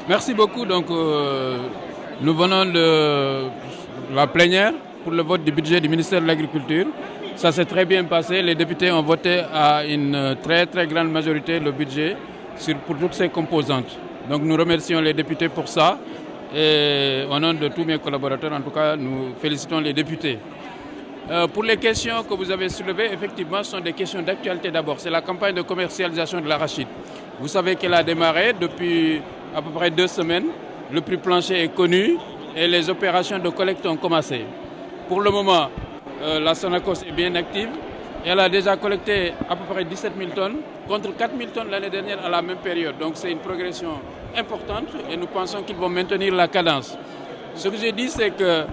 Merci beaucoup. Donc, nous venons de la plénière pour le vote du budget du ministère de l'Agriculture. Ça s'est très bien passé. Les députés ont voté à une très très grande majorité le budget pour toutes ses composantes. Donc nous remercions les députés pour ça. Et au nom de tous mes collaborateurs, en tout cas, nous félicitons les députés. Pour les questions que vous avez soulevées, effectivement, ce sont des questions d'actualité d'abord. C'est la campagne de commercialisation de l'arachide. Vous savez qu'elle a démarré depuis à peu près 2 semaines. Le prix plancher est connu et les opérations de collecte ont commencé. Pour le moment, la Sonacos est bien active. Elle a déjà collecté à peu près 17 000 tonnes contre 4 000 tonnes l'année dernière à la même période. Donc c'est une progression importante et nous pensons qu'ils vont maintenir la cadence. Ce que j'ai dit, c'est que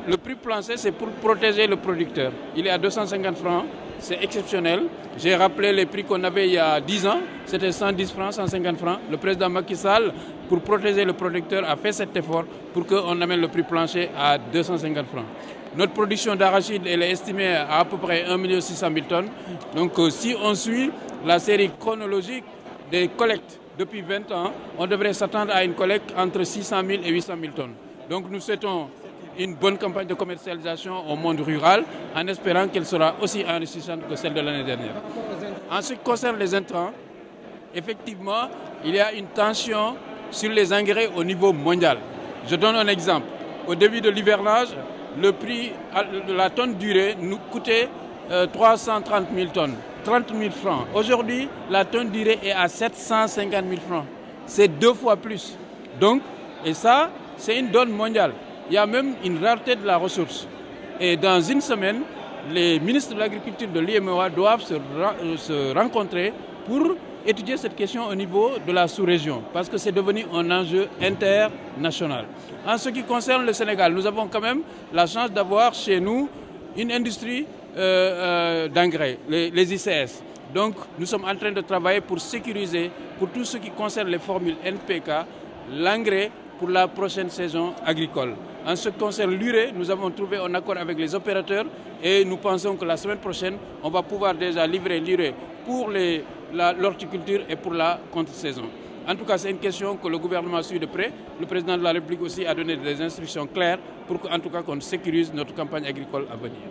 le prix plancher, c'est pour protéger le producteur. Il est à 250 francs, c'est exceptionnel. J'ai rappelé les prix qu'on avait il y a 10 ans, c'était 110 francs, 150 francs. Le président Macky Sall, pour protéger le producteur, a fait cet effort pour qu'on amène le prix plancher à 250 francs. Notre production d'arachide elle est estimée à peu près 1 600 000 tonnes. Donc si on suit la série chronologique des collectes depuis 20 ans, on devrait s'attendre à une collecte entre 600 000 et 800 000 tonnes. Donc nous souhaitons une bonne campagne de commercialisation au monde rural en espérant qu'elle sera aussi enrichissante que celle de l'année dernière. En ce qui concerne les intrants, effectivement, il y a une tension sur les engrais au niveau mondial. Je donne un exemple. Au début de l'hivernage, le prix de la tonne d'urée nous coûtait 330 000 tonnes, 30 000 francs. Aujourd'hui, la tonne d'urée est à 750 000 francs. C'est 2 fois plus. Donc, et ça, c'est une donne mondiale. Il y a même une rareté de la ressource. Et dans une semaine, les ministres de l'Agriculture de l'UEMOA doivent se rencontrer pour étudier cette question au niveau de la sous-région, parce que c'est devenu un enjeu international. En ce qui concerne le Sénégal, nous avons quand même la chance d'avoir chez nous une industrie d'engrais, les ICS. Donc nous sommes en train de travailler pour sécuriser, pour tout ce qui concerne les formules NPK, l'engrais pour la prochaine saison agricole. En ce qui concerne l'urée, nous avons trouvé un accord avec les opérateurs et nous pensons que la semaine prochaine, on va pouvoir déjà livrer l'urée pour l'horticulture et pour la contre-saison. En tout cas, c'est une question que le gouvernement suit de près. Le président de la République aussi a donné des instructions claires pour qu'en tout cas qu'on sécurise notre campagne agricole à venir.